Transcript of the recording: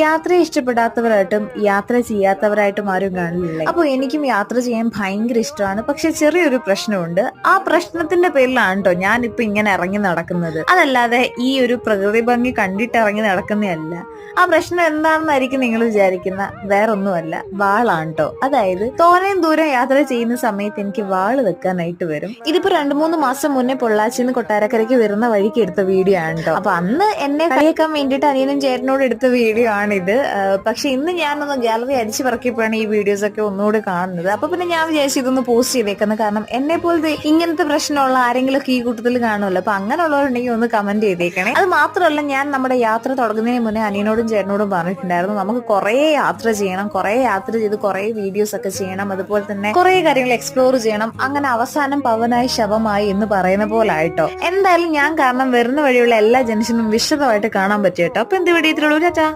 യാത്ര ഇഷ്ടപ്പെടാത്തവരായിട്ടും യാത്ര ചെയ്യാത്തവരായിട്ടും ആരും കാണില്ലേ? അപ്പൊ എനിക്കും യാത്ര ചെയ്യാൻ ഭയങ്കര ഇഷ്ടമാണ്. പക്ഷെ ചെറിയൊരു പ്രശ്നമുണ്ട്. ആ പ്രശ്നത്തിന്റെ പേരിലാണ് കേട്ടോ ഞാനിപ്പോ ഇങ്ങനെ ഇറങ്ങി നടക്കുന്നത്. അതല്ലാതെ ഈ ഒരു പ്രകൃതി ഭംഗി കണ്ടിട്ട് ഇറങ്ങി നടക്കുന്നതല്ല. ആ പ്രശ്നം എന്താണെന്നായിരിക്കും നിങ്ങൾ വിചാരിക്കുന്ന. വേറൊന്നുമല്ല, വാളാണ് കേട്ടോ. അതായത് തോനെയും ദൂരം യാത്ര ചെയ്യുന്ന സമയത്ത് എനിക്ക് വാള് വെക്കാനായിട്ട് വരും. ഇതിപ്പോ 2-3 മാസം മുന്നേ പൊള്ളാച്ചിന്ന് കൊട്ടാരക്കരയ്ക്ക് വരുന്ന വഴിക്ക് എടുത്ത വീഡിയോ ആണ് കേട്ടോ. അപ്പൊ അന്ന് എന്നെ കളിയാക്കാൻ വേണ്ടിയിട്ട് അനിയനും ചേട്ടനോട് എടുത്ത വീഡിയോ ആണിത്. പക്ഷെ ഇന്ന് ഞാനൊന്ന് ഗാലറി അടിച്ചു പറക്കിയപ്പോഴാണ് ഈ വീഡിയോസ് ഒക്കെ ഒന്നുകൂടി കാണുന്നത്. അപ്പൊ പിന്നെ ഞാൻ വിചാരിച്ചു ഇതൊന്ന് പോസ്റ്റ് ചെയ്തേക്കുന്നത്. കാരണം എന്നെ പോലത്തെ ഇങ്ങനത്തെ പ്രശ്നമുള്ള ആരെങ്കിലും ഒക്കെ ഈ കൂട്ടത്തിൽ കാണുമല്ലോ. അപ്പൊ അങ്ങനെയുള്ളവരുണ്ടെങ്കിൽ ഒന്ന് കമന്റ് ചെയ്തേക്കണേ. അത് മാത്രമല്ല, ഞാൻ നമ്മുടെ യാത്ര തുടങ്ങുന്നതിന് മുന്നേ അനിയനോടും ചേട്ടനോടും പറഞ്ഞിട്ടുണ്ടായിരുന്നു നമുക്ക് കുറെ യാത്ര ചെയ്യണം, കുറെ യാത്ര ചെയ്ത് കുറെ വീഡിയോസ് ഒക്കെ ചെയ്യണം, അതുപോലെ തന്നെ കുറെ കാര്യങ്ങൾ എക്സ്പ്ലോർ ചെയ്യണം. അങ്ങനെ അവസാനം പവനായി ശവമായി എന്ന് പറയുന്ന പോലെ ആയിട്ടോ. എന്തായാലും ഞാൻ കാരണം വരുന്ന വഴിയുള്ള എല്ലാ ജംഗ്ഷനും വിശദമായിട്ട് കാണാൻ പറ്റും കേട്ടോ. അപ്പൊ എന്ത് വീഡിയോ ടാറ്റാ.